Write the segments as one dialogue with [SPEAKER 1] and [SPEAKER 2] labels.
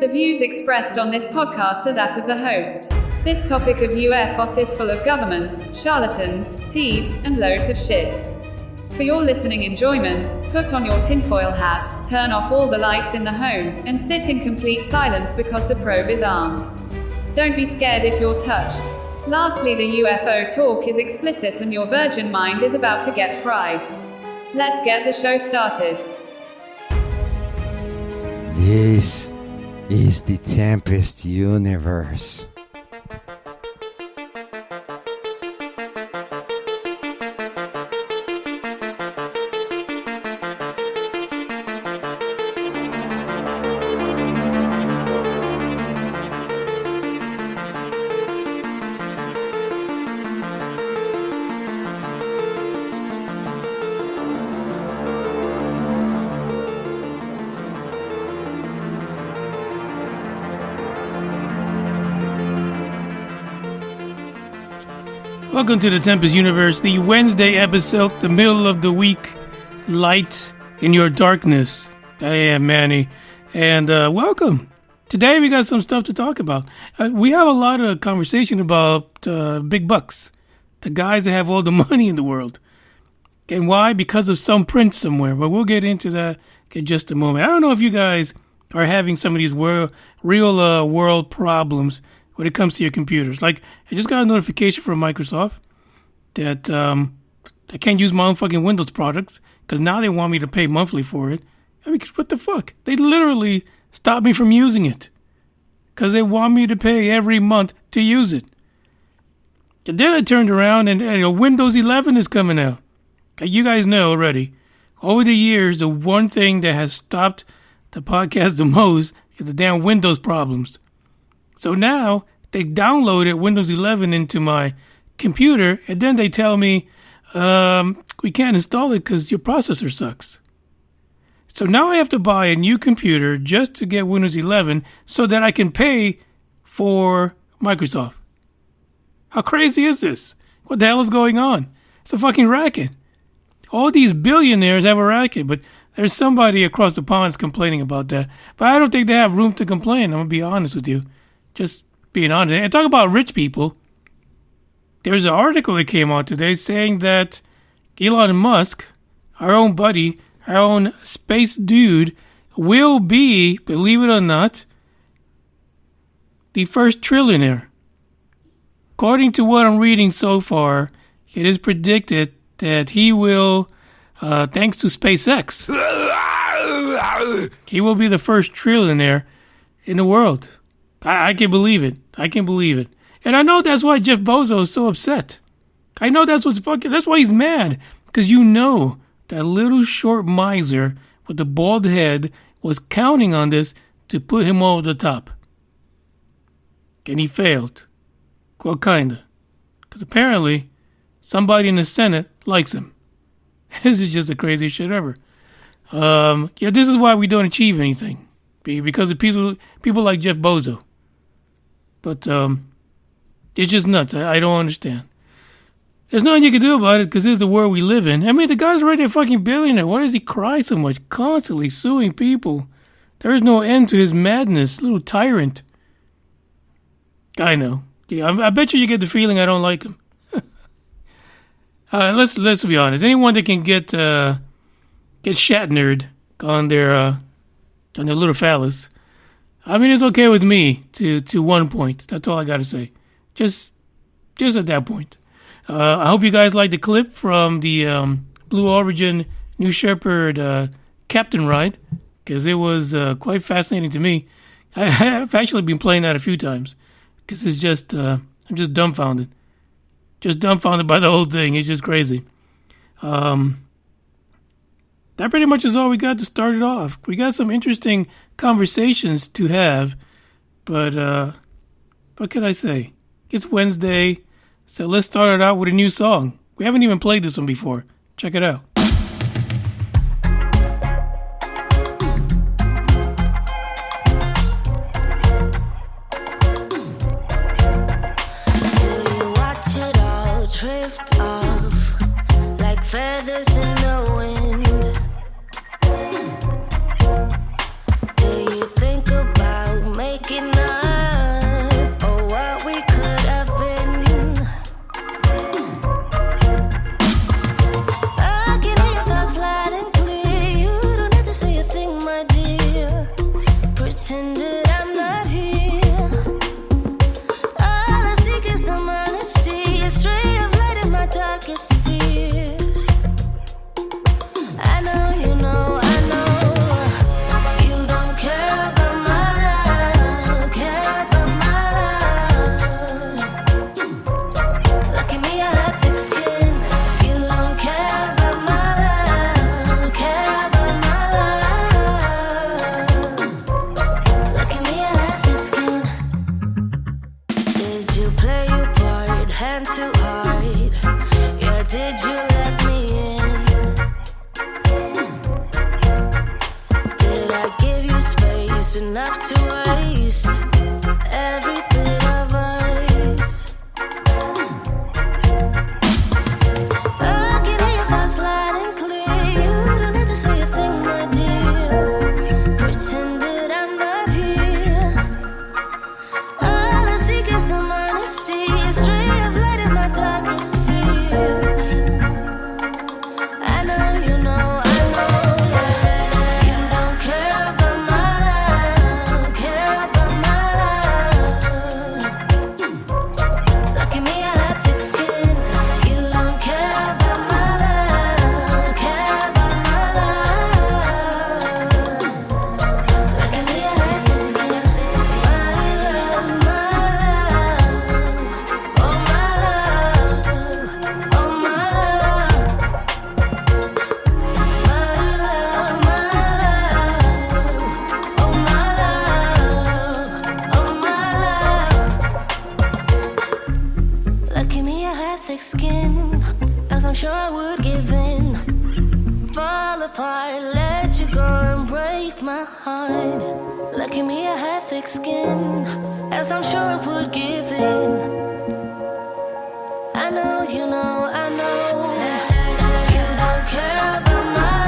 [SPEAKER 1] The views expressed on this podcast are that of the host. This topic of UFOs is full of governments, charlatans, thieves, and loads of shit. For your listening enjoyment, put on your tinfoil hat, turn off all the lights in the home, and sit in complete silence because the probe is armed. Don't be scared if you're touched. Lastly, the UFO talk is explicit and your virgin mind is about to get fried. Let's get the show started.
[SPEAKER 2] This is the Tempest Universe.
[SPEAKER 3] Welcome to the Tempest Universe, the Wednesday episode, the middle of the week, light in your darkness. I am Manny, and welcome. Today we got some stuff to talk about. We have a lot of conversation about big bucks, the guys that have all the money in the world. And why? Because of some prince somewhere, but we'll get into that in just a moment. I don't know if you guys are having some of these real world problems when it comes to your computers. Like, I just got a notification from Microsoft that I can't use my own fucking Windows products because now they want me to pay monthly for it. I mean, what the fuck? They literally stopped me from using it because they want me to pay every month to use it. And then I turned around and Windows 11 is coming out. You guys know already. Over the years, the one thing that has stopped the podcast the most is the damn Windows problems. So now they downloaded Windows 11 into my computer, and then they tell me, we can't install it because your processor sucks. So now I have to buy a new computer just to get Windows 11 so that I can pay for Microsoft. How crazy is this? What the hell is going on? It's a fucking racket. All these billionaires have a racket, but there's somebody across the pond complaining about that. But I don't think they have room to complain. I'm going to be honest with you. Just being honest. And talk about rich people. There's an article that came out today saying that Elon Musk, our own buddy, our own space dude, will be, believe it or not, the first trillionaire. According to what I'm reading so far, it is predicted that he will, thanks to SpaceX, he will be the first trillionaire in the world. I can't believe it. I can't believe it. And I know that's why Jeff Bezos is so upset. I know that's why he's mad. Because you know that little short miser with the bald head was counting on this to put him over the top. And he failed. Well, kinda. Because apparently somebody in the Senate likes him. This is just the craziest shit ever. This is why we don't achieve anything. Because of people like Jeff Bezos. But it's just nuts. I don't understand. There's nothing you can do about it because this is the world we live in. I mean, the guy's already a fucking billionaire. Why does he cry so much? Constantly suing people. There is no end to his madness. Little tyrant. I know. Yeah, I bet you get the feeling I don't like him. Let's be honest. Anyone that can get Shatnered on their little phallus, I mean, it's okay with me to one point. That's all I got to say. Just at that point. I hope you guys like the clip from the Blue Origin New Shepard Captain ride, because it was quite fascinating to me. I have actually been playing that a few times, because it's just, I'm just dumbfounded. Just dumbfounded by the whole thing. It's just crazy. That pretty much is all we got to start it off. We got some interesting conversations to have, but what can I say? It's Wednesday, so let's start it out with a new song. We haven't even played this one before. Check it out.
[SPEAKER 4] Do you watch it all drift off like feathers in the wind? Do you think about waking up, or what we could have been. I can hear your thoughts loud and clear. You don't have to say a thing, my dear. Pretend that I'm not here. All I seek is some honesty, a stray of light in my darkest fears. I know you know, I know. You don't care about my life, care about my life. Look at me, I have thick skin. You don't care about my life, care about my life. Look at me, I have thick skin. Did you play your part, hand too hard? Yeah, did you let me in? Did I give you space enough to waste every bit of ice? I can hear your thoughts loud and clear. You don't have to say a thing, my dear. Pretend that I'm not here. All I seek is some honesty, a stray of light in my darkest fears. I know you know, I know. You don't care about my life, care about my life. Look at me, I have thick skin. You don't care about my life, care about my life. Look at me, I have thick skin. My love, oh my love, oh my love. My love, oh my love, oh my love. Look at me, I have thick skin, else I'm sure I would give in. Fall apart, let you go and break my heart. Look at me, I have thick skin, else I'm sure I would give in. I know you know, I know. You don't care about my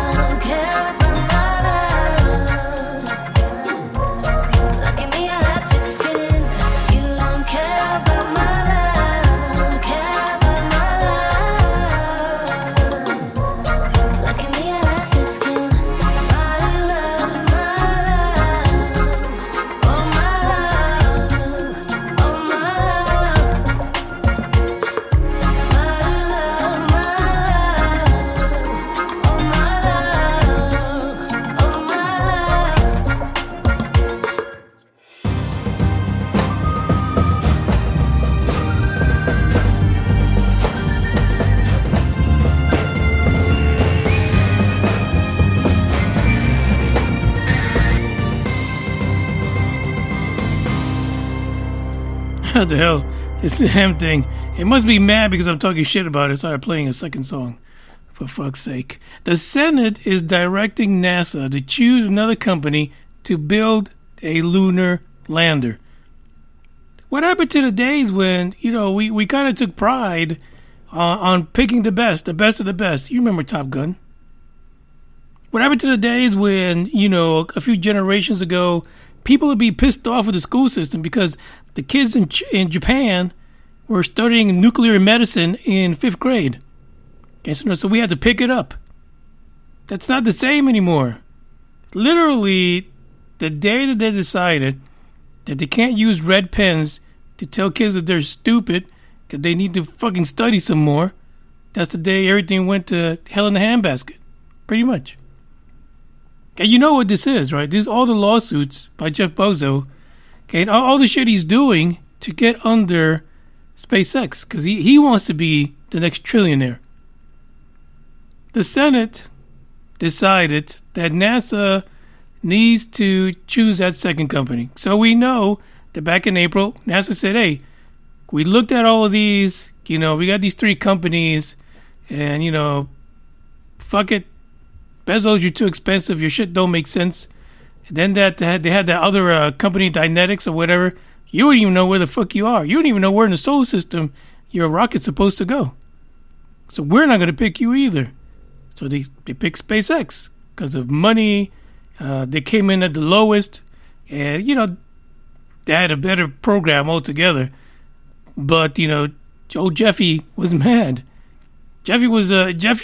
[SPEAKER 4] life, care about my life. Look at me, I have thick skin. You don't care about my life, care about my life. Look at me, I have thick skin. My love, oh my love, oh my love.
[SPEAKER 3] What the hell? It's the damn thing. It must be mad because I'm talking shit about it. Started playing a second song. For fuck's sake. The Senate is directing NASA to choose another company to build a lunar lander. What happened to the days when, we kind of took pride on picking the best of the best? You remember Top Gun. What happened to the days when, a few generations ago, people would be pissed off with the school system because the kids in Japan were studying nuclear medicine in 5th grade. Okay, so we had to pick it up. That's not the same anymore. Literally, the day that they decided that they can't use red pens to tell kids that they're stupid because they need to fucking study some more, that's the day everything went to hell in a handbasket. Pretty much. Okay, you know what this is, right? This is all the lawsuits by Jeff Bezos. Okay, and all the shit he's doing to get under SpaceX because he wants to be the next trillionaire. The Senate decided that NASA needs to choose that second company. So we know that back in April, NASA said, hey, we looked at all of these, we got these 3 companies, and, fuck it. Bezos, you're too expensive. Your shit don't make sense. And then they had that other company, Dynetics or whatever. You don't even know where the fuck you are. You don't even know where in the solar system your rocket's supposed to go. So we're not going to pick you either. So they picked SpaceX because of money. They came in at the lowest. And, they had a better program altogether. But, old Jeffy was mad. Jeffy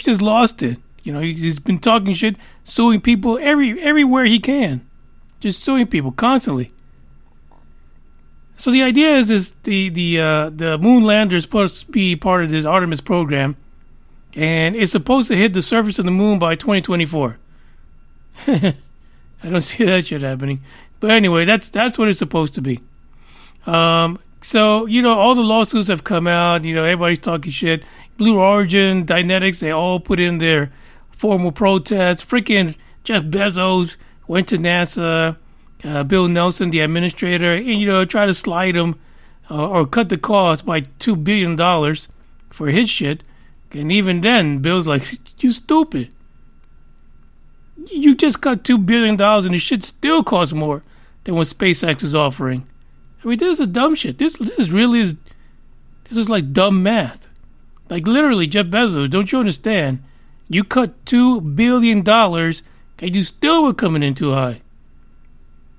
[SPEAKER 3] just lost it. He's been talking shit, suing people everywhere he can. Just suing people constantly. So the idea is the moon lander is supposed to be part of this Artemis program, and it's supposed to hit the surface of the moon by 2024. I don't see that shit happening. But anyway, that's what it's supposed to be. So, all the lawsuits have come out. Everybody's talking shit. Blue Origin, Dynetics, they all put in their formal protests. Freaking Jeff Bezos went to NASA. Bill Nelson, the administrator, and, try to slide him or cut the cost by $2 billion for his shit. And even then, Bill's like, you stupid. You just cut $2 billion and the shit still costs more than what SpaceX is offering. I mean, this is dumb shit. This is like dumb math. Like literally, Jeff Bezos, don't you understand? You cut $2 billion and you still were coming in too high.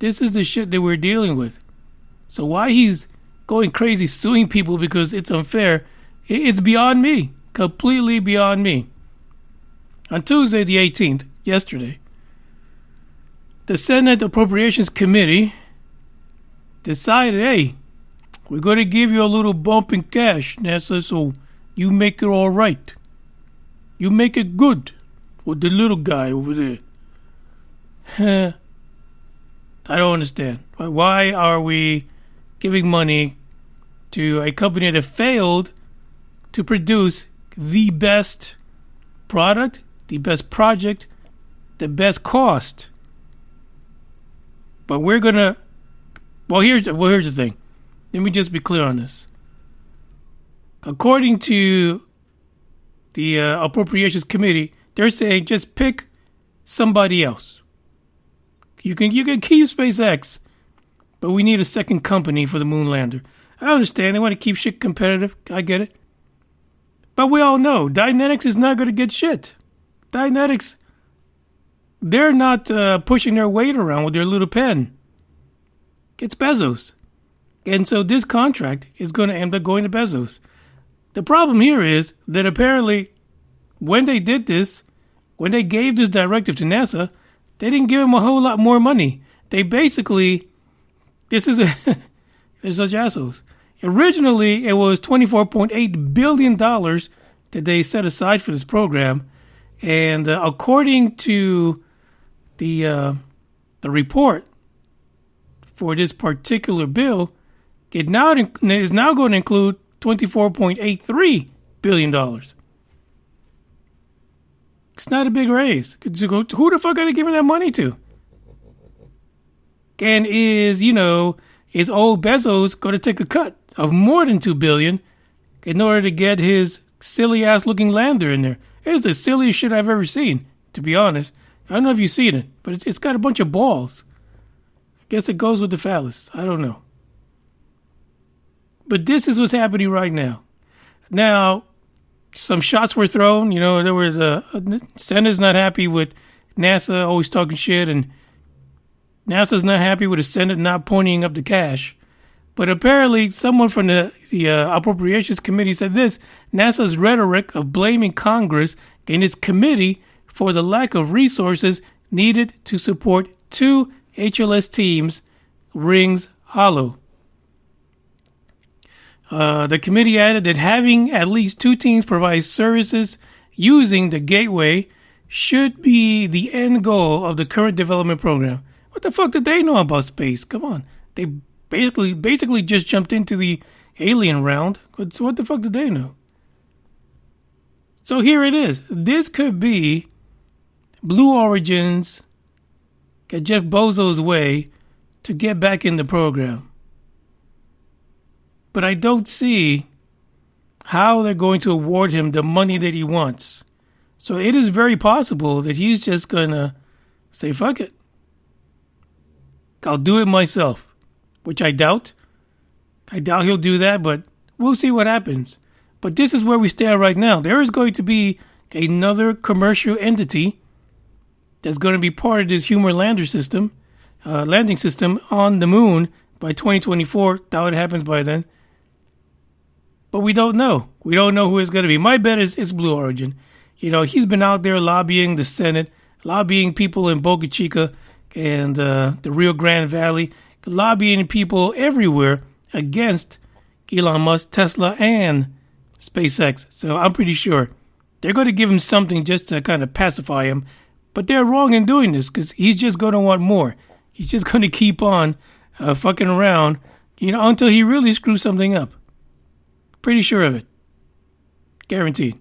[SPEAKER 3] This is the shit that we're dealing with. So why he's going crazy suing people because it's unfair, it's beyond me. Completely beyond me. On Tuesday the 18th, yesterday, the Senate Appropriations Committee decided, hey, we're going to give you a little bump in cash, NASA, so you make it all right. You make it good with the little guy over there. I don't understand. Why are we giving money to a company that failed to produce the best product, the best project, the best cost? But we're gonna. Here's the thing. Let me just be clear on this. According to the Appropriations Committee, they're saying just pick somebody else. You can keep SpaceX, but we need a second company for the moon lander. I understand they want to keep shit competitive. I get it. But we all know Dynetics is not going to get shit. Dynetics, they're not pushing their weight around with their little pen. It's Bezos. And so this contract is going to end up going to Bezos. The problem here is that apparently when they did this, when they gave this directive to NASA, they didn't give him a whole lot more money. They basically, they're such assholes. Originally, it was $24.8 billion that they set aside for this program. And according to the report for this particular bill, it is now going to include $24.83 billion. It's not a big raise. Who the fuck are they giving that money to? And is old Bezos going to take a cut of more than $2 billion in order to get his silly ass looking lander in there? It's the silliest shit I've ever seen, to be honest. I don't know if you've seen it, but it's got a bunch of balls. I guess it goes with the phallus. I don't know. But this is what's happening right now. Now, some shots were thrown. There was Senate's not happy with NASA always talking shit, and NASA's not happy with the Senate not pointing up the cash. But apparently, someone from the Appropriations Committee said this: NASA's rhetoric of blaming Congress and its committee for the lack of resources needed to support 2 HLS teams rings hollow. The committee added that having at least 2 teams provide services using the gateway should be the end goal of the current development program. What the fuck did they know about space? Come on. They basically just jumped into the alien round. So what the fuck did they know? So here it is. This could be Blue Origin's, get Jeff Bezos' way to get back in the program. But I don't see how they're going to award him the money that he wants. So it is very possible that he's just going to say, fuck it. I'll do it myself, which I doubt. I doubt he'll do that, but we'll see what happens. But this is where we stand right now. There is going to be another commercial entity that's going to be part of this human lander system. landing system on the moon by 2024. Doubt it happens by then. But we don't know. We don't know who it's going to be. My bet is it's Blue Origin. You know, he's been out there lobbying the Senate, lobbying people in Boca Chica and the Rio Grande Valley, lobbying people everywhere against Elon Musk, Tesla, and SpaceX. So I'm pretty sure they're going to give him something just to kind of pacify him. But they're wrong in doing this because he's just going to want more. He's just going to keep on fucking around, you know, until he really screws something up. Pretty sure of it. Guaranteed.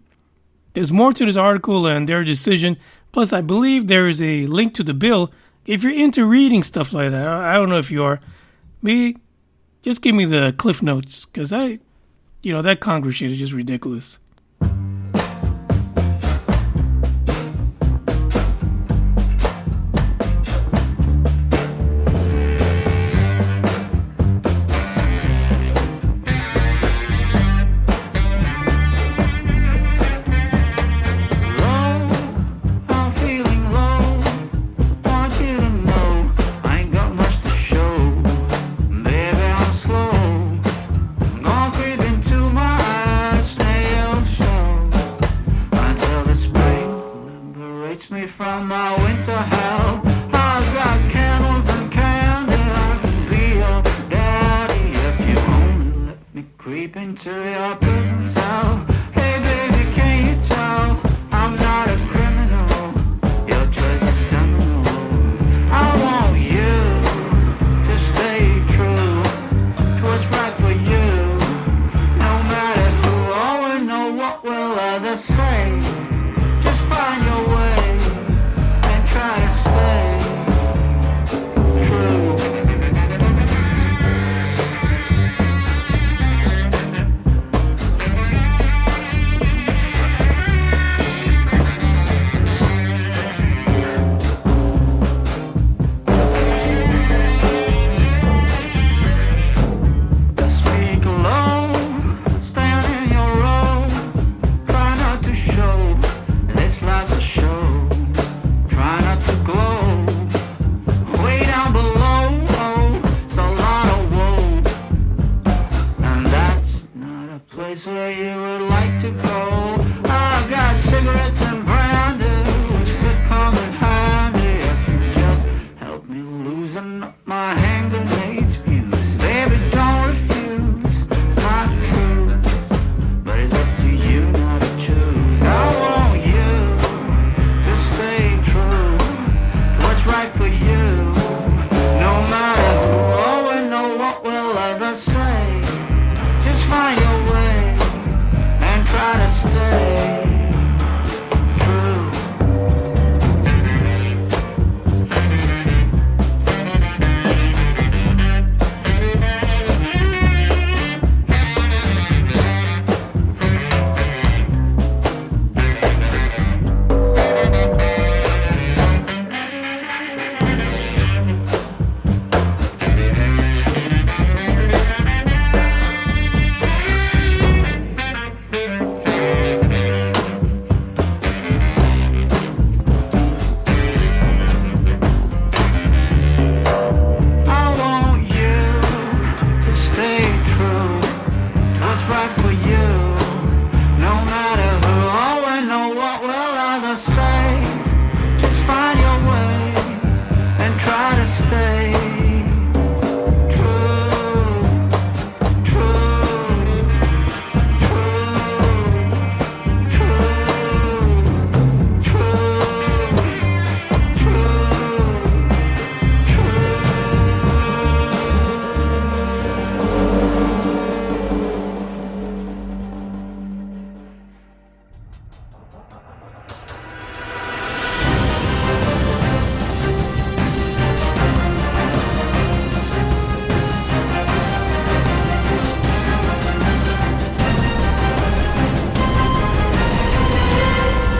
[SPEAKER 3] There's more to this article and their decision. Plus, I believe there is a link to the bill. If you're into reading stuff like that, I don't know if you are. Me, just give me the cliff notes. Because that Congress shit is just ridiculous.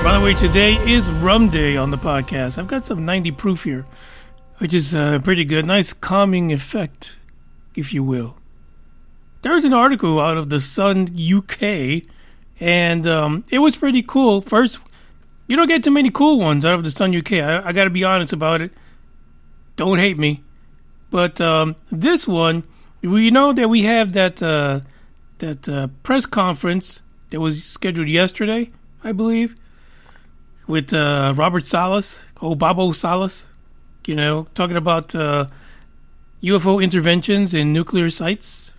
[SPEAKER 3] By the way, today is Rum Day on the podcast. I've got some 90 proof here, which is pretty good. Nice calming effect, if you will. There's an article out of the Sun UK, and it was pretty cool. First, you don't get too many cool ones out of the Sun UK. I got to be honest about it. Don't hate me. But this one, we know that we have that press conference that was scheduled yesterday, I believe, with Robert Salas, Babo Salas, talking about UFO interventions in nuclear sites.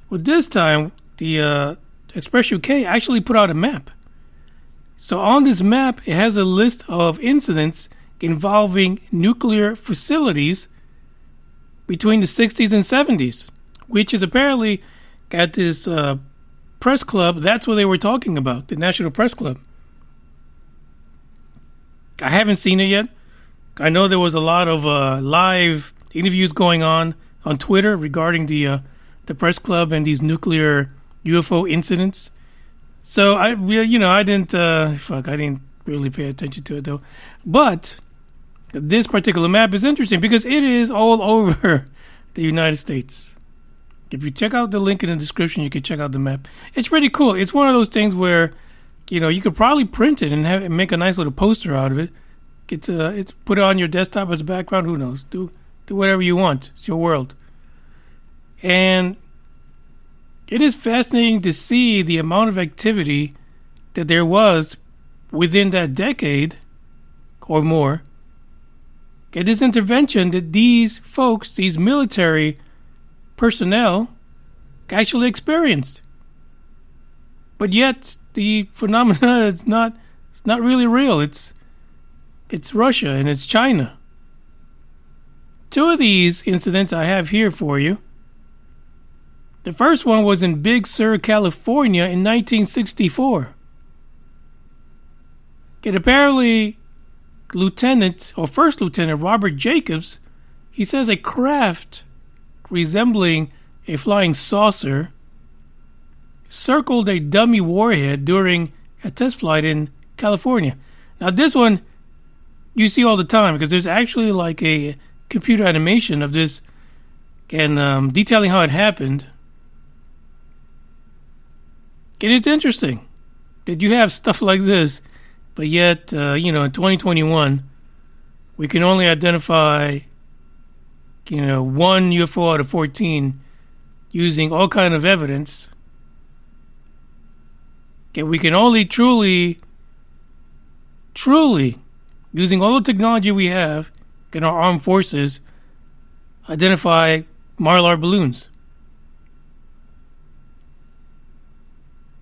[SPEAKER 3] Well, this time, the Express UK actually put out a map. So on this map, it has a list of incidents involving nuclear facilities between the 60s and 70s, which is apparently at this press club. That's what they were talking about, the National Press Club. I haven't seen it yet. I know there was a lot of live interviews going on Twitter regarding the press club and these nuclear UFO incidents. So I didn't really pay attention to it though. But this particular map is interesting because it is all over the United States. If you check out the link in the description, you can check out the map. It's pretty cool. It's one of those things where, you could probably print it and make a nice little poster out of it. It's put it on your desktop as a background. Who knows? Do whatever you want. It's your world. And it is fascinating to see the amount of activity that there was within that decade or more. And this intervention that these folks, these military personnel, actually experienced. But yet the phenomena is not really real. It's Russia and it's China. Two of these incidents I have here for you. The first one was in Big Sur, California in 1964. And apparently, First Lieutenant Robert Jacobs, he says a craft resembling a flying saucer circled a dummy warhead during a test flight in California. Now this one you see all the time because there's actually like a computer animation of this and detailing how it happened. And it's interesting that you have stuff like this, but yet, in 2021, we can only identify, one UFO out of 14 using all kind of evidence. Okay, we can only truly, using all the technology we have in our armed forces, identify Mylar balloons.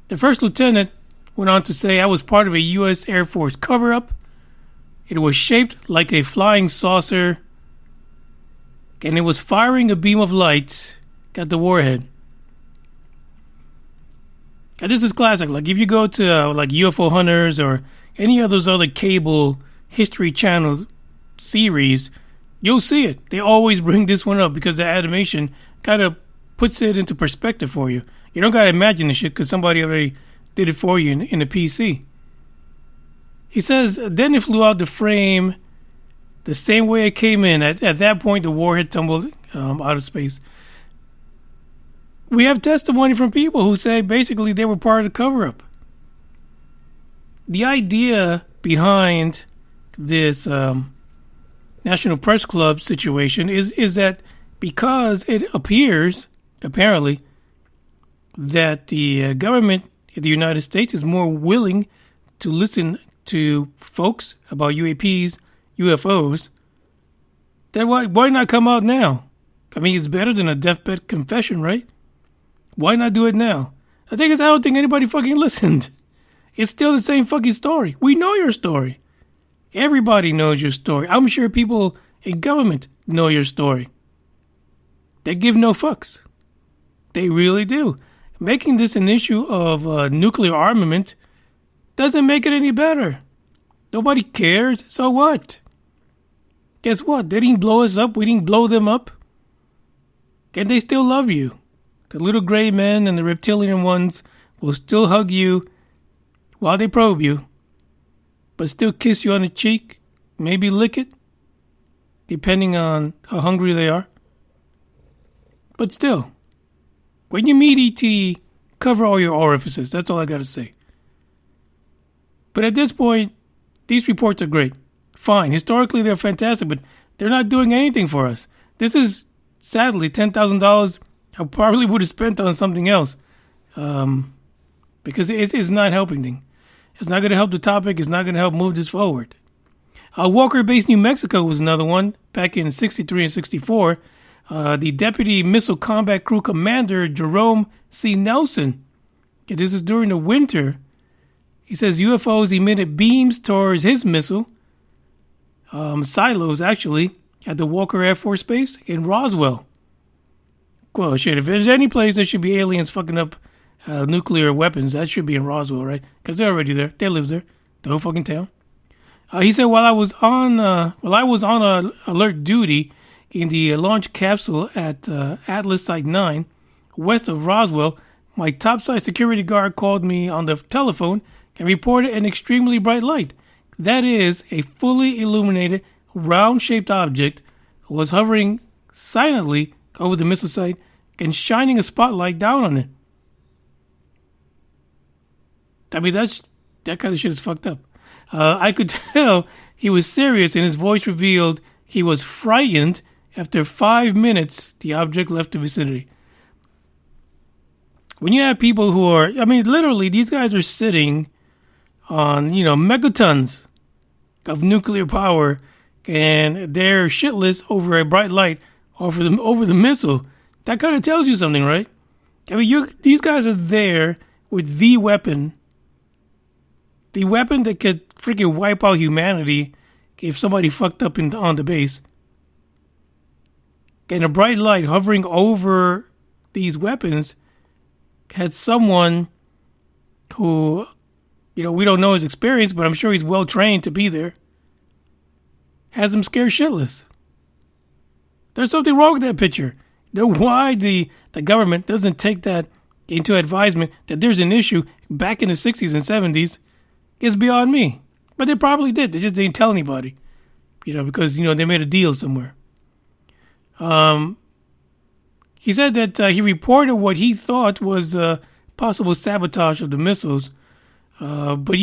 [SPEAKER 3] The first lieutenant went on to say, I was part of a U.S. Air Force cover-up. It was shaped like a flying saucer, and it was firing a beam of light at the warhead. And this is classic. Like if you go to like UFO Hunters or any of those other cable History Channel series, you'll see it. They always bring this one up because the animation kind of puts it into perspective for you. You don't got to imagine the shit because somebody already did it for you in the PC. He says, then it flew out the frame the same way it came in. At that point, the warhead tumbled out of space. We have testimony from people who say basically they were part of the cover-up. The idea behind this National Press Club situation is that because it appears, apparently, that the government in the United States is more willing to listen to folks about UAPs, UFOs, then why not come out now? I mean, it's better than a deathbed confession, right? Why not do it now? I don't think anybody fucking listened. It's still the same fucking story. We know your story. Everybody knows your story. I'm sure people in government know your story. They give no fucks. They really do. Making this an issue of nuclear armament doesn't make it any better. Nobody cares. So what? Guess what? They didn't blow us up. We didn't blow them up. And they still love you. The little gray men and the reptilian ones will still hug you while they probe you, but still kiss you on the cheek, maybe lick it, depending on how hungry they are. But still, when you meet ET, cover all your orifices. That's all I got to say. But at this point, these reports are great. Fine. Historically, they're fantastic, but They're not doing anything for us. This is, sadly, $10,000 I probably would have spent on something else. Because it's not helping things. It's not going to help the topic. It's not going to help move this forward. Walker-based New Mexico was another one. Back in 63 and 64, the Deputy Missile Combat Crew Commander, Jerome C. Nelson, this is during the winter, he says UFOs emitted beams towards his missile, silos actually, at the Walker Air Force Base in Roswell. Well, shit, if there's any place there should be aliens fucking up nuclear weapons, that should be in Roswell, right? Because they're already there. They live there. The whole fucking town. He said, while I was on alert duty in the launch capsule at Atlas Site 9, west of Roswell, my topside security guard called me on the telephone and reported an extremely bright light. That is, a fully illuminated, round-shaped object was hovering silently over the missile site and shining a spotlight down on it. I mean, that kind of shit is fucked up. I could tell he was serious, and his voice revealed he was frightened. After 5 minutes, the object left the vicinity. When you have people who are, I mean, literally, these guys are sitting on, megatons of nuclear power, and they're shitless over a bright light over the missile. That kind of tells you something, right? I mean, these guys are there with the weapon that could freaking wipe out humanity if somebody fucked up on the base. And a bright light hovering over these weapons had someone who, we don't know his experience, but I'm sure he's well trained to be there, has him scared shitless. There's something wrong with that picture. Why the government doesn't take that into advisement that there's an issue back in the 60s and 70s is beyond me. But they probably did. They just didn't tell anybody, because, they made a deal somewhere. He said that he reported what he thought was possible sabotage of the missiles. But,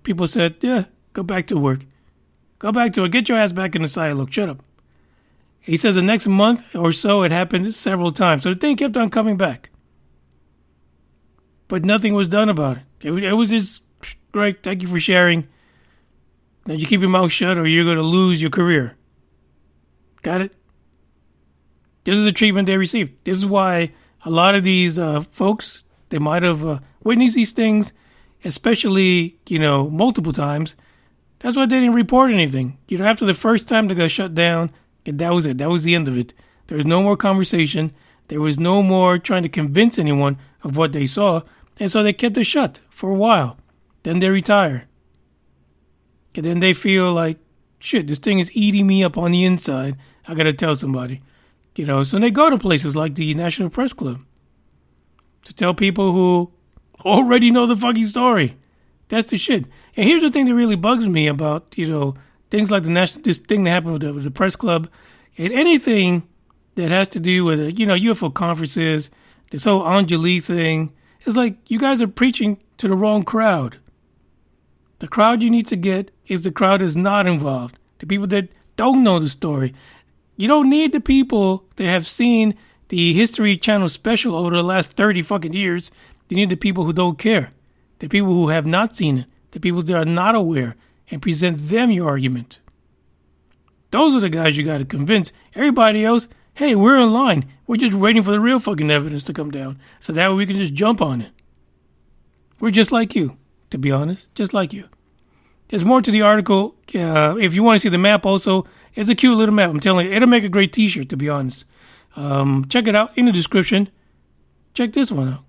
[SPEAKER 3] people said, yeah, go back to work. Go back to it. Get your ass back in the silo. Shut up. He says the next month or so it happened several times. So the thing kept on coming back. But nothing was done about it. It was just, great, thank you for sharing. Now you keep your mouth shut or you're going to lose your career. Got it? This is the treatment they received. This is why a lot of these folks, they might have witnessed these things, especially, multiple times. That's why they didn't report anything. After the first time they got shut down, that was it. That was the end of it. There was no more conversation. There was no more trying to convince anyone of what they saw. And so they kept it shut for a while. Then they retire. And then they feel like, shit, this thing is eating me up on the inside. I got to tell somebody. So they go to places like the National Press Club to tell people who already know the fucking story. That's the shit. And here's the thing that really bugs me about, things like this thing that happened with the press club and anything that has to do with, UFO conferences, this whole Anjali thing. It's like you guys are preaching to the wrong crowd. The crowd you need to get is the crowd that's not involved. The people that don't know the story. You don't need the people that have seen the History Channel special over the last 30 fucking years. You need the people who don't care. The people who have not seen it. The people that are not aware. And present them your argument. Those are the guys you got to convince. Everybody else, hey, we're in line. We're just waiting for the real fucking evidence to come down. So that way we can just jump on it. We're just like you, to be honest. Just like you. There's more to the article. If you want to see the map also, it's a cute little map. I'm telling you, it'll make a great t-shirt, to be honest. Check it out in the description. Check this one out.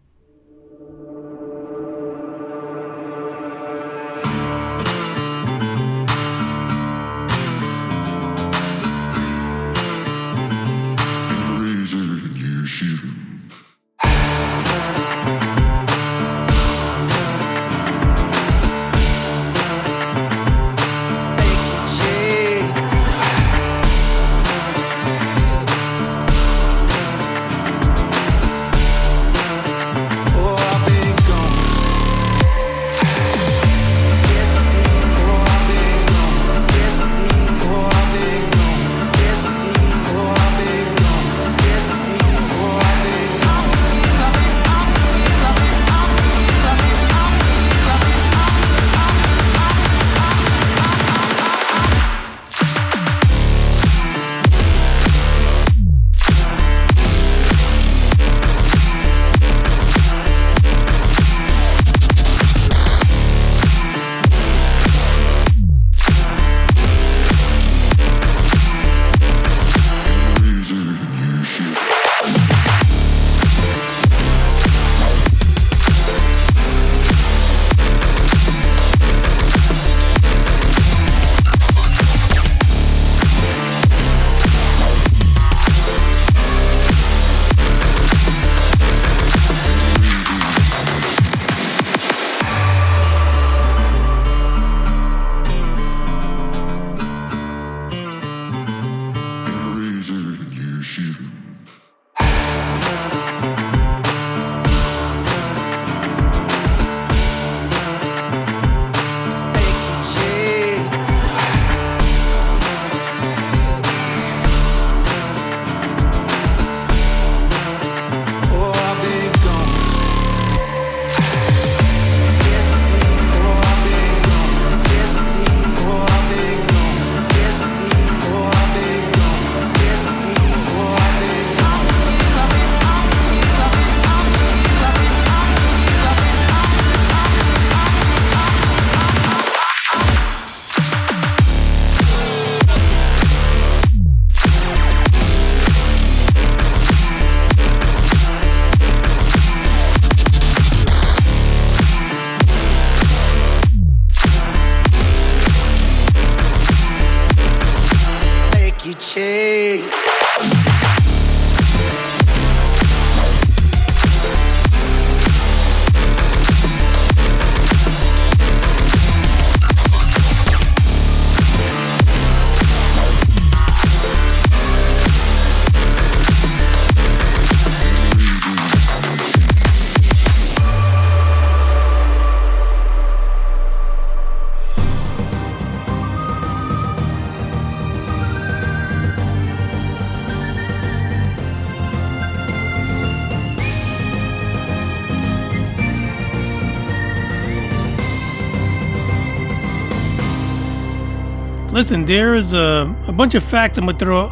[SPEAKER 3] Listen, there's a bunch of facts I'm going to throw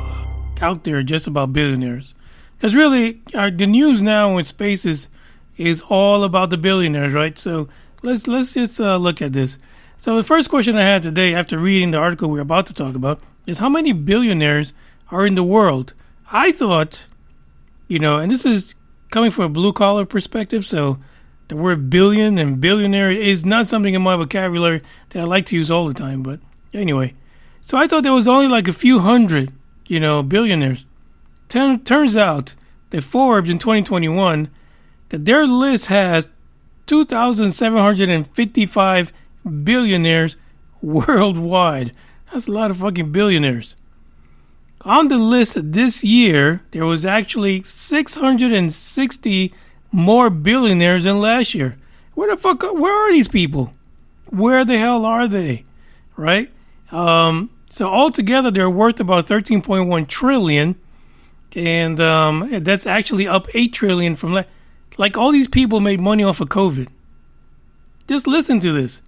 [SPEAKER 3] out there just about billionaires. Because really, the news now in space is all about the billionaires, right? So let's just look at this. So the first question I had today after reading the article we're about to talk about is how many billionaires are in the world? I thought, and this is coming from a blue-collar perspective, so the word billion and billionaire is not something in my vocabulary that I like to use all the time. But anyway, so I thought there was only like a few hundred, billionaires. Turns out that Forbes in 2021, that their list has 2,755 billionaires worldwide. That's a lot of fucking billionaires. On the list this year, there was actually 660 more billionaires than last year. Where are these people? Where the hell are they? Right? So altogether, they're worth about 13.1 trillion. And that's actually up 8 trillion from like all these people made money off of COVID. Just listen to this.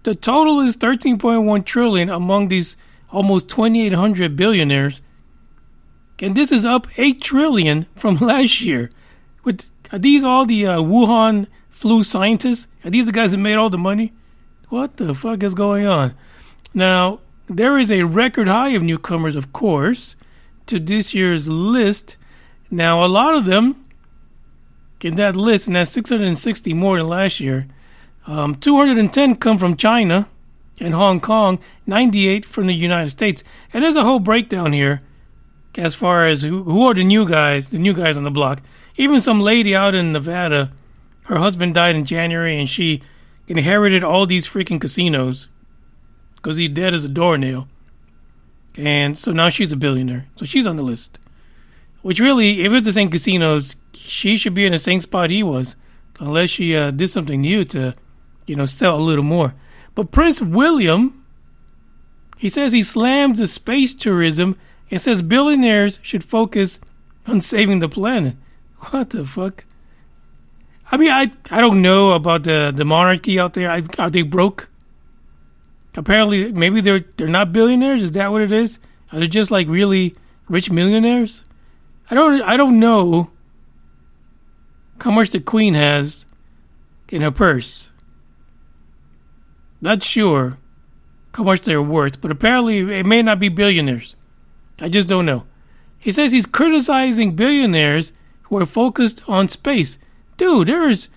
[SPEAKER 3] The total is 13.1 trillion among these almost 2,800 billionaires. And this is up 8 trillion from last year. Are these all the Wuhan flu scientists? Are these the guys that made all the money? What the fuck is going on? Now, there is a record high of newcomers, of course, to this year's list. Now, a lot of them in that list, and that's 660 more than last year. 210 come from China and Hong Kong, 98 from the United States. And there's a whole breakdown here as far as who are the new guys on the block. Even some lady out in Nevada, her husband died in January and she inherited all these freaking casinos because he's dead as a doornail. And so now she's a billionaire. So she's on the list. Which really, if it's the same casinos, she should be in the same spot he was. Unless she did something new to, sell a little more. But Prince William, he says he slams the space tourism and says billionaires should focus on saving the planet. What the fuck? I mean, I don't know about the monarchy out there. Are they broke? Apparently, maybe they're not billionaires. Is that what it is? Are they just like really rich millionaires? I don't know how much the Queen has in her purse. Not sure how much they're worth, but apparently it may not be billionaires. I just don't know. He says he's criticizing billionaires who are focused on space. Dude, there's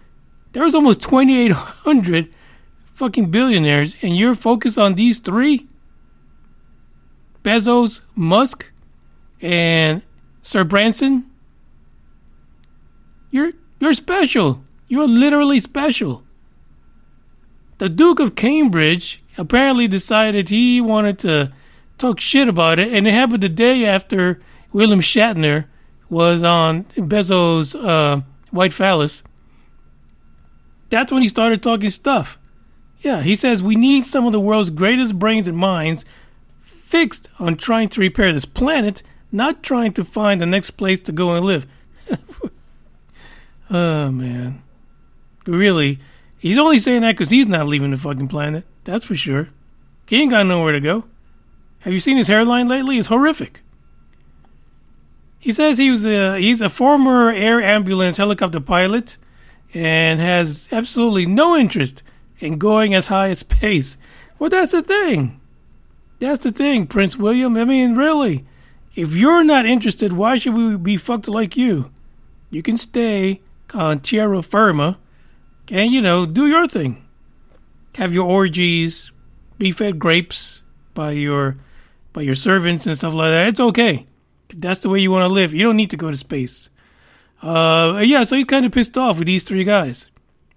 [SPEAKER 3] almost 2,800 fucking billionaires, and you're focused on these three? Bezos, Musk, and Sir Branson? You're special. You're literally special. The Duke of Cambridge apparently decided he wanted to talk shit about it, and it happened the day after William Shatner was on Bezos' White Phallus. That's when he started talking stuff. Yeah, he says we need some of the world's greatest brains and minds fixed on trying to repair this planet, not trying to find the next place to go and live. Oh, man. Really, he's only saying that because he's not leaving the fucking planet. That's for sure. He ain't got nowhere to go. Have you seen his hairline lately? It's horrific. He says he's a former air ambulance helicopter pilot and has absolutely no interest in going as high as space. Well, that's the thing. That's the thing, Prince William. I mean, really. If you're not interested, why should we be fucked like you? You can stay on terra firma and, do your thing. Have your orgies, be fed grapes by your servants and stuff like that. It's okay. If that's the way you want to live. You don't need to go to space. So he's kind of pissed off with these three guys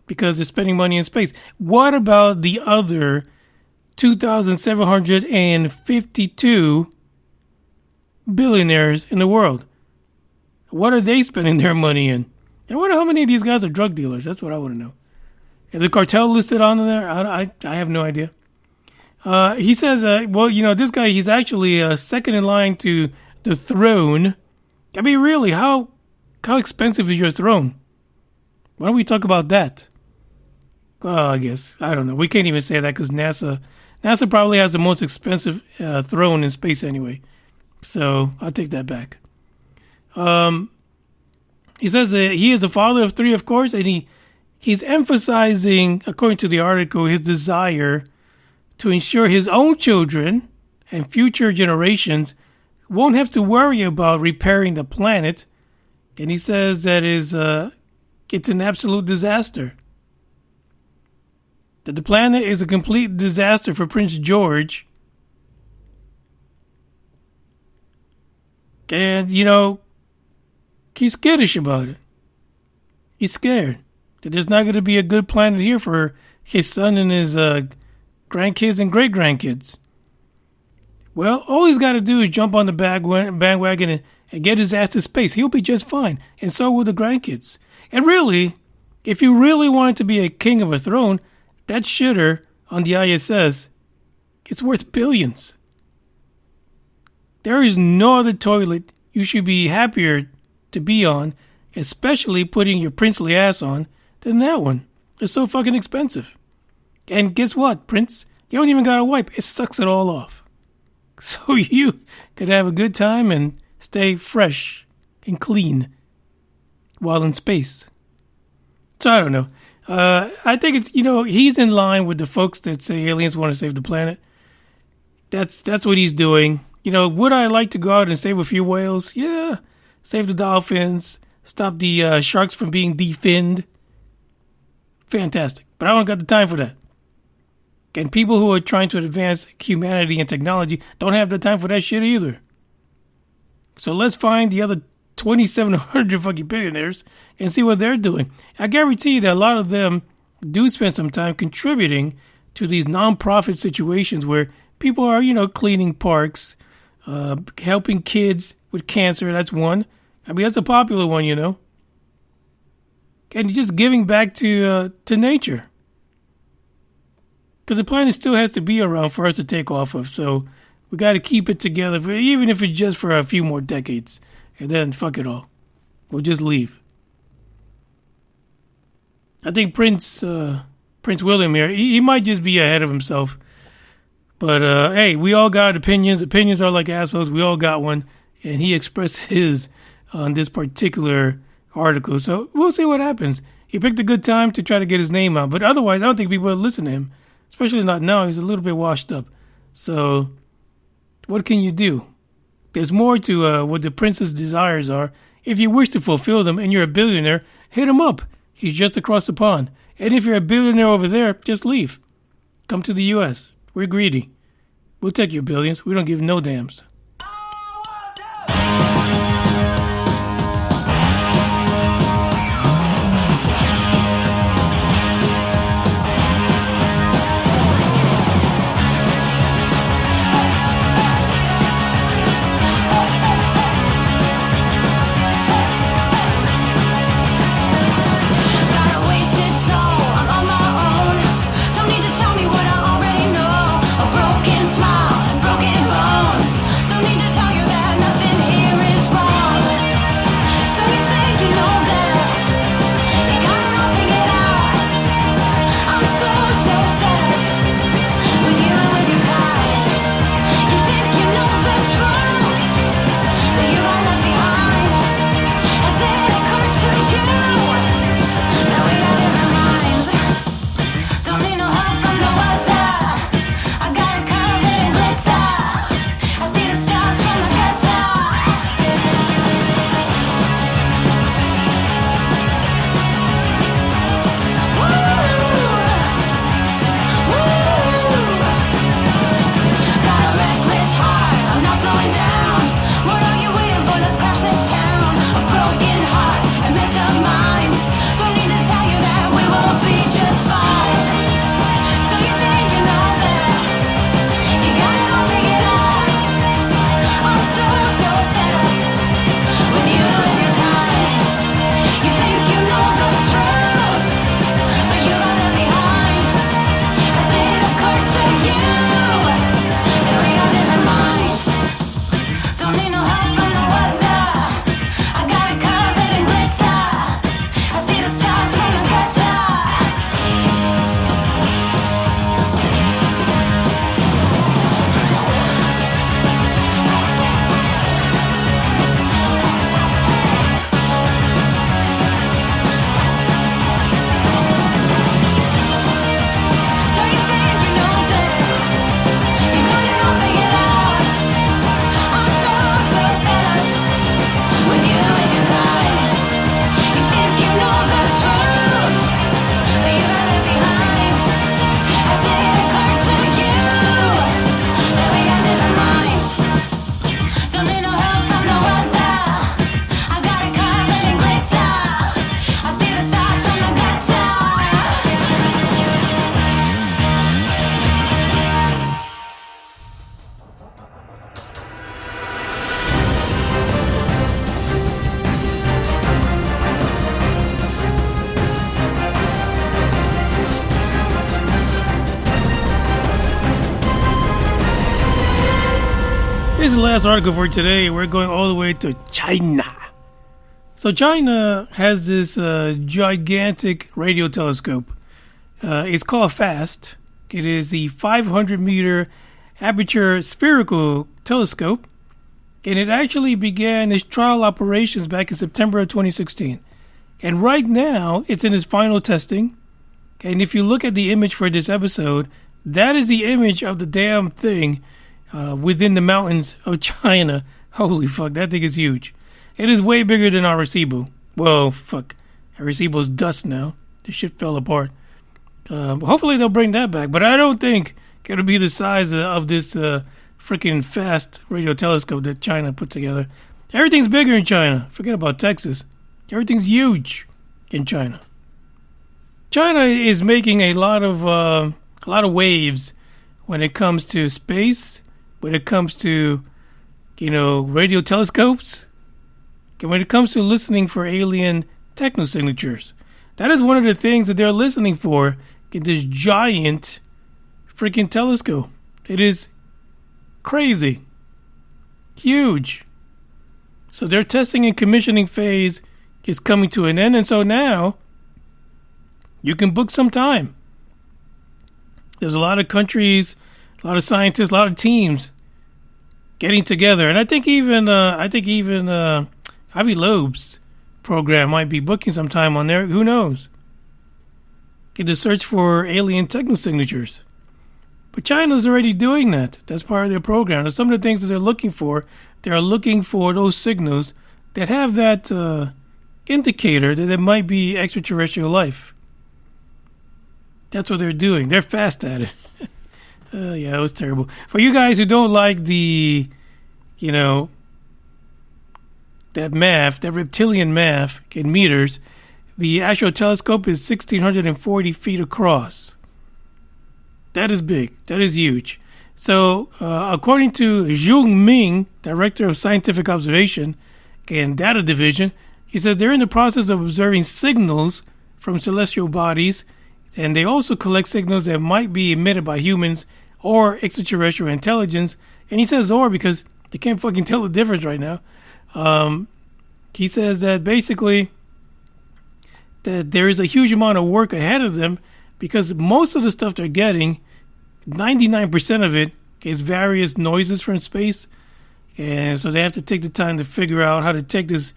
[SPEAKER 3] because they're spending money in space. What about the other 2,752 billionaires in the world? What are they spending their money in? I wonder how many of these guys are drug dealers. That's what I want to know. Is the cartel listed on there? I have no idea. He says, this guy, he's actually second in line to the throne. I mean, really, how expensive is your throne? Why don't we talk about that? Well, I guess. I don't know. We can't even say that because NASA NASA probably has the most expensive throne in space anyway. So I'll take that back. He says that he is the father of 3, of course, and he's emphasizing, according to the article, his desire to ensure his own children and future generations won't have to worry about repairing the planet. And he says that it's an absolute disaster. That the planet is a complete disaster for Prince George. And, he's skittish about it. He's scared that there's not going to be a good planet here for his son and his grandkids and great-grandkids. Well, all he's got to do is jump on the bandwagon and get his ass to space. He'll be just fine, and so will the grandkids. And really, if you really wanted to be a king of a throne, that shitter on the ISS, it's worth billions. There is no other toilet you should be happier to be on, especially putting your princely ass on, than that one. It's so fucking expensive. And guess what, Prince? You don't even gotta wipe. It sucks it all off. So you could have a good time and stay fresh and clean while in space. So I don't know. I think it's, he's in line with the folks that say aliens want to save the planet. That's what he's doing. Would I like to go out and save a few whales? Yeah. Save the dolphins. Stop the sharks from being definned. Fantastic. But I don't got the time for that. And people who are trying to advance humanity and technology don't have the time for that shit either. So let's find the other 2,700 fucking billionaires and see what they're doing. I guarantee that a lot of them do spend some time contributing to these non-profit situations where people are, cleaning parks, helping kids with cancer. That's one. I mean, that's a popular one, And just giving back to nature. Because the planet still has to be around for us to take off of. So we got to keep it together, even if it's just for a few more decades. And then fuck it all. We'll just leave. I think Prince William here, he might just be ahead of himself. But, hey, we all got opinions. Opinions are like assholes. We all got one. And he expressed his on this particular article. So we'll see what happens. He picked a good time to try to get his name out. But otherwise, I don't think people would listen to him. Especially not now. He's a little bit washed up. So what can you do? There's more to what the prince's desires are. If you wish to fulfill them and you're a billionaire, hit him up. He's just across the pond. And if you're a billionaire over there, just leave. Come to the U.S. We're greedy. We'll take your billions. We don't give no dams.
[SPEAKER 4] Don't need to tell me what I already know. A broken smile and broken bones.
[SPEAKER 3] This is the last article for today. We're going all the way to China. So China has this gigantic radio telescope. It's called FAST. It is the 500-meter aperture spherical telescope. And it actually began its trial operations back in September of 2016. And right now, it's in its final testing. And if you look at the image for this episode, that is the image of the damn thing within the mountains of China. Holy fuck, that thing is huge. It is way bigger than Arecibo. Well, fuck. Arecibo's dust now. The shit fell apart. Hopefully they'll bring that back. But I don't think it'll be the size of this freaking FAST radio telescope that China put together. Everything's bigger in China. Forget about Texas. Everything's huge in China. China is making a lot of waves when it comes to space, when it comes to, radio telescopes, and when it comes to listening for alien technosignatures. That is one of the things that they're listening for in this giant freaking telescope. It is crazy. Huge. So their testing and commissioning phase is coming to an end, and so now you can book some time. There's a lot of countries, a lot of scientists, a lot of teams getting together, and I think even Ivy Loeb's program might be booking some time on there. Who knows? Get to search for alien technosignatures. But China's already doing that. That's part of their program. And some of the things that they're looking for those signals that have that indicator that it might be extraterrestrial life. That's what they're doing. They're fast at it. Yeah, it was terrible. For you guys who don't like the, that math, that reptilian math in meters, the actual telescope is 1,640 feet across. That is big. That is huge. So, according to Zhong Ming, Director of Scientific Observation and Data Division, he says they're in the process of observing signals from celestial bodies, and they also collect signals that might be emitted by humans or extraterrestrial intelligence. And he says or because they can't fucking tell the difference right now. He says that basically that there is a huge amount of work ahead of them because most of the stuff they're getting, 99% of it is various noises from space. And so they have to take the time to figure out how to take this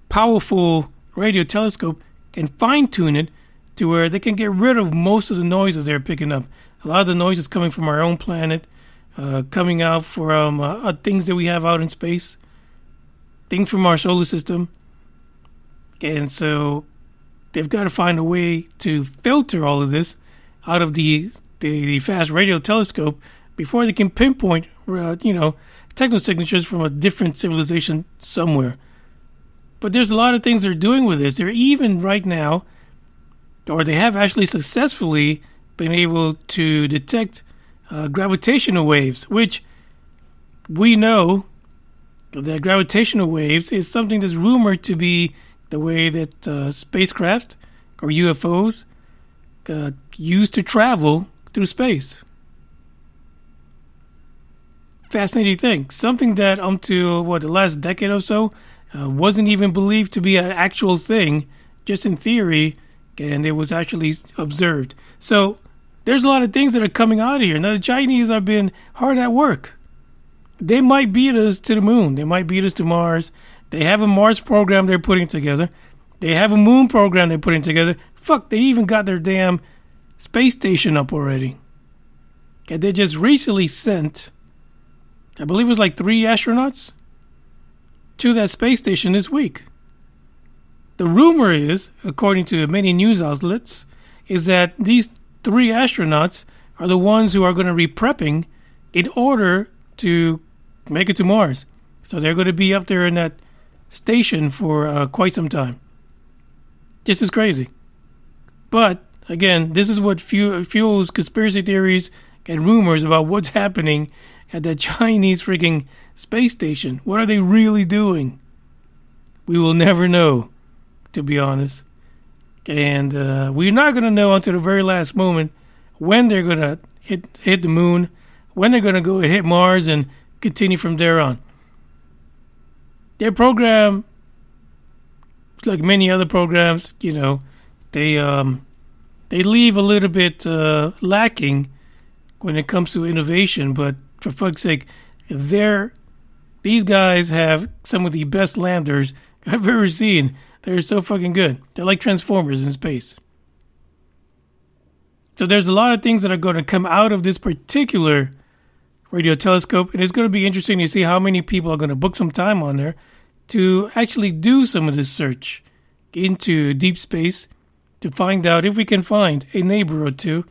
[SPEAKER 3] powerful radio telescope and fine-tune it to where they can get rid of most of the noises they're picking up. A lot of the noise is coming from our own planet, coming out from things that we have out in space, things from our solar system. And so they've got to find a way to filter all of this out of the fast radio telescope before they can pinpoint, technosignatures from a different civilization somewhere. But there's a lot of things they're doing with this. They're even right now, or they have actually successfully been able to detect gravitational waves, which we know that gravitational waves is something that's rumored to be the way that spacecraft or UFOs used to travel through space. Fascinating thing. Something that until the last decade or so wasn't even believed to be an actual thing, just in theory, and it was actually observed. So there's a lot of things that are coming out of here. Now the Chinese have been hard at work. They might beat us to the moon. They might beat us to Mars. They have a Mars program they're putting together. They have a moon program they're putting together. Fuck, they even got their damn space station up already. And they just recently sent, I believe it was like 3 astronauts to that space station this week. The rumor is, according to many news outlets, is that these 3 astronauts are the ones who are going to be prepping in order to make it to Mars. So they're going to be up there in that station for quite some time. This is crazy. But, again, this is what fuels conspiracy theories and rumors about what's happening at that Chinese freaking space station. What are they really doing? We will never know, to be honest. And we're not going to know until the very last moment when they're going to hit the moon, when they're going to go and hit Mars and continue from there on. Their program, like many other programs, they leave a little bit lacking when it comes to innovation. But for fuck's sake, these guys have some of the best landers I've ever seen. They're so fucking good. They're like Transformers in space. So there's a lot of things that are going to come out of this particular radio telescope, and it's going to be interesting to see how many people are going to book some time on there to actually do some of this search into deep space to find out if we can find a neighbor or two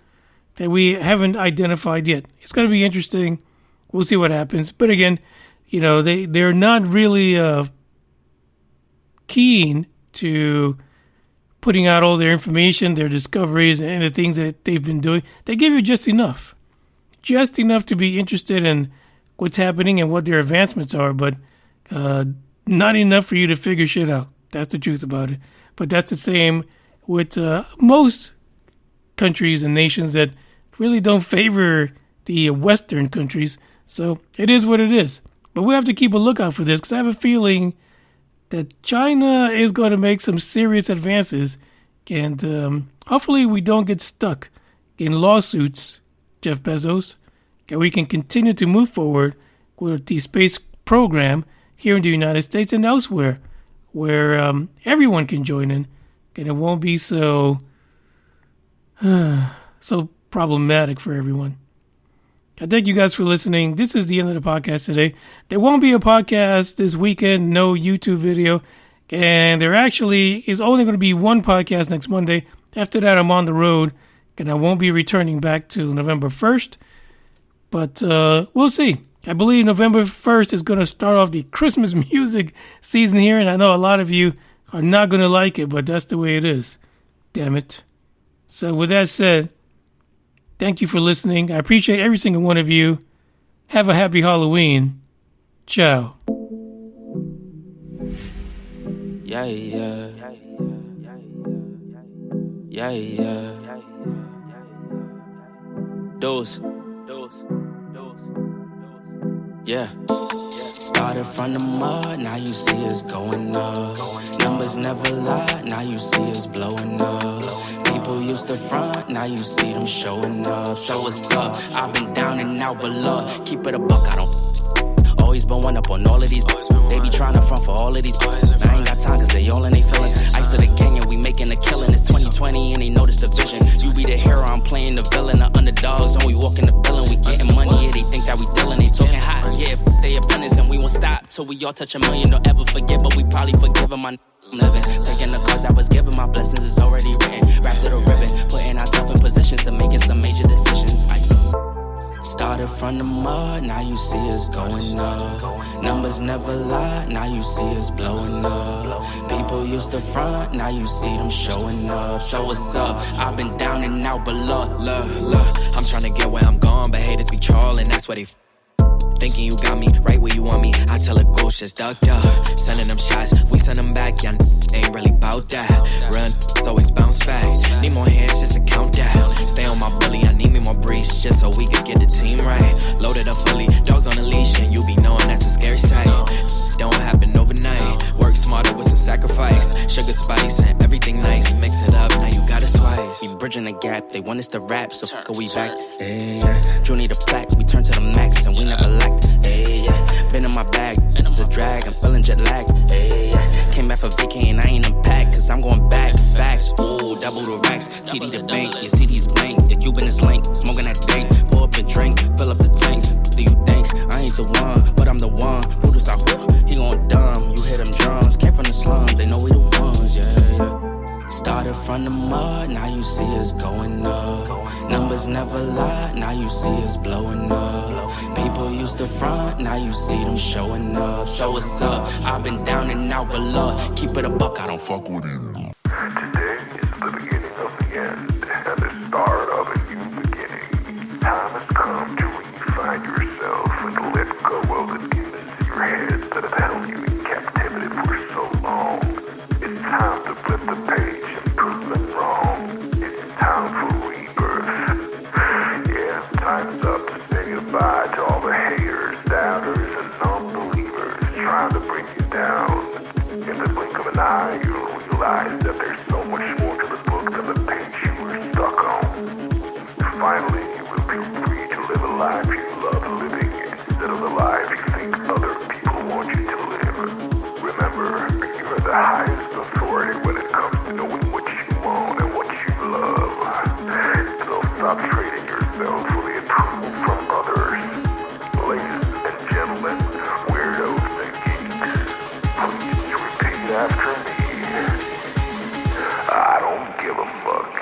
[SPEAKER 3] that we haven't identified yet. It's going to be interesting. We'll see what happens. But again, they're not really keen to putting out all their information, their discoveries, and the things that they've been doing. They give you just enough to be interested in what's happening and what their advancements are, but not enough for you to figure shit out. That's the truth about it. But that's the same with most countries and nations that really don't favor the Western countries. So it is what it is. But we have to keep a lookout for this, because I have a feeling that China is going to make some serious advances, and hopefully we don't get stuck in lawsuits, Jeff Bezos, and we can continue to move forward with the space program here in the United States and elsewhere, where everyone can join in, and it won't be so problematic for everyone. I thank you guys for listening. This is the end of the podcast today. There won't be a podcast this weekend, no YouTube video, and there actually is only going to be one podcast next Monday. After that, I'm on the road, and I won't be returning back to November 1st, but we'll see. I believe November 1st is going to start off the Christmas music season here, and I know a lot of you are not going to like it, but that's the way it is. Damn it. So with that said, thank you for listening. I appreciate every single one of you. Have a happy Halloween. Ciao.
[SPEAKER 5] Yeah, yeah. Yeah, yeah. Dose. Yeah. Started from the mud, now you see us going up. Numbers never lie, now you see us blowing up. People used to front, now you see them showing up. So what's up? I've been down and out, but look, keep it a buck, I don't always been one up on all of these. They be trying to front for all of these. I ain't got time cause they all in they feelings. Ice to the gang and we making a killing. It's 2020 and they notice the vision. You be the hero, I'm playing the villain. The underdogs and we walking the villain. We getting money, yeah, they think that we dealing. They talking hot, yeah, if they opponents and we won't stop till we all touch $1 million. Don't ever forget, but we probably forgive them. I'm living, taking the cause that was given. My blessings is already written. Wrapped little ribbon, putting ourselves in positions to making some major decisions. Started from the mud, now you see us going up. Numbers never lie, now you see us blowing up. People used to front, now you see them showing up. So what's up? I've been down and out, but look. I'm trying to get where I'm going, but haters be trolling, that's why they thinking you got me right where you want me. I tell a ghost just ducked up. Sending them shots, we send them back. Y'all ain't really bout that. Run, it's always bounce back. Need more hands just to count that. Stay on my belly, I need me more breeze just so we can get the team right. Loaded up fully, dogs on a leash, and you be knowing that's a scary sight. Don't happen overnight. Work smarter with some sacrifice. Sugar, spice, and everything nice. Mix it up, now you got a slice. We bridging the gap, they want us to rap, so go we back. Hey, yeah. Drew need a plaque, we turn to the max, and we never lacked. Hey, yeah. Been in my bag, it's a drag, I'm feeling jet lagged. Hey, yeah. Came back for vacation, I ain't unpacked, cause I'm going back. Facts, ooh, double the racks. TD the bank, your CD's blank, your Cuban is link. Smoking that dank, pour up a drink, fill up the tank. Do you think I ain't the one, but I'm the one? Who does I hoop? He gon' dumb, you hear them drums. Came from the slums, they know we the ones, yeah. Started from the mud, now you see us going up. Numbers never lie, now you see us blowing up. People used to front, now you see them showing up. So what's up? I've been down and out, but look, keep it a buck, I don't fuck with you.
[SPEAKER 6] Today is the beginning of the end and the start of a new beginning. Time has come to refine yourself and let go of the demons in your head that have held you in captivity for so long. It's time to flip the page and prove them wrong. It's time for rebirth. Yeah, time's up to say goodbye to all the haters, doubters, realize that there's so much more to the book than the page you were stuck on. Finally, you will be free to live a life you love living instead of the life you think other people want you to live. Remember, you're the highest authority when it comes to knowing what you want and what you love. So stop trading yourself for the approval from others. Ladies and gentlemen, weirdos and geeks, please repeat after me. I don't give a fuck.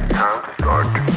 [SPEAKER 6] Time to start